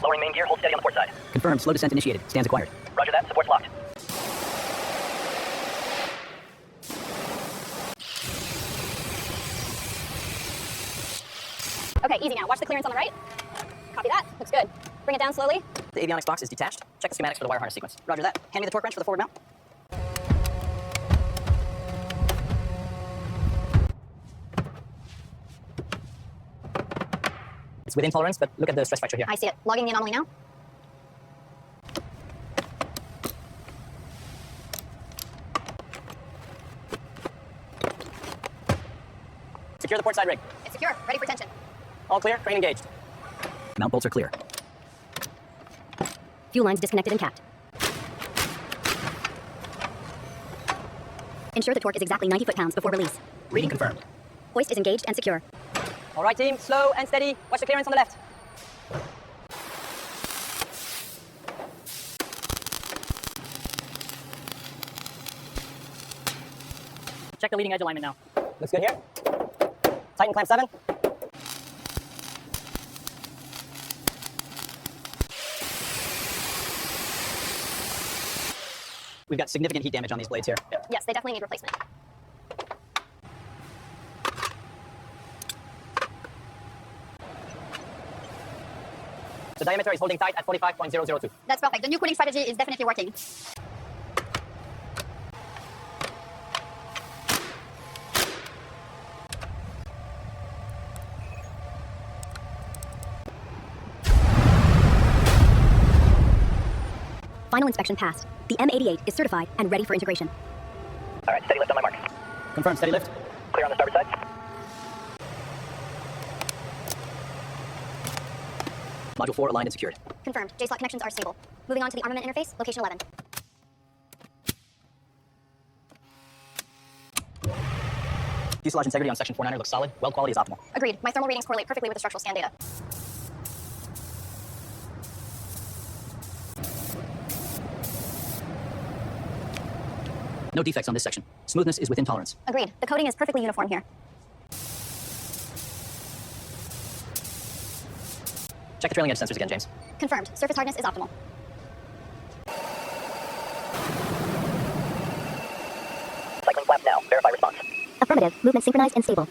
Lowering main gear, hold steady on the port side. Confirmed. Slow descent initiated. Stands acquired. Roger that. Support's locked. Okay, easy now. Watch the clearance on the right. Copy that. Looks good. Bring it down slowly. The avionics box is detached. Check the schematics for the wire harness sequence. Roger that. Hand me the torque wrench for the forward mount. It's within tolerance, but look at the stress fracture here. I see it. Logging the anomaly now. Secure the port side rig. It's secure. Ready for tension. All clear. Crane engaged. Mount bolts are clear. Fuel lines disconnected and capped. Ensure the torque is exactly 90 foot-pounds before release. Reading confirmed. Hoist is engaged and secure. All right, team. Slow and steady. Watch the clearance on the left. Check the leading edge alignment now. Looks good here. Tighten clamp 7. We've got significant heat damage on these blades here. Yes, they definitely need replacement. The diameter is holding tight at 45.002. That's perfect. The new cooling strategy is definitely working. Final inspection passed. The M88 is certified and ready for integration. All right, steady lift on my mark. Confirm steady lift. Clear on the starboard side. Module 4 aligned and secured. Confirmed. J-slot connections are stable. Moving on to the armament interface, location 11. Fuselage integrity on section 49er looks solid. Weld quality is optimal. Agreed. My thermal readings correlate perfectly with the structural scan data. No defects on this section. Smoothness is within tolerance. Agreed. The coating is perfectly uniform here. Check the trailing edge sensors again, James. Confirmed. Surface hardness is optimal. Cycling flap now. Verify response. Affirmative. Movement synchronized and stable.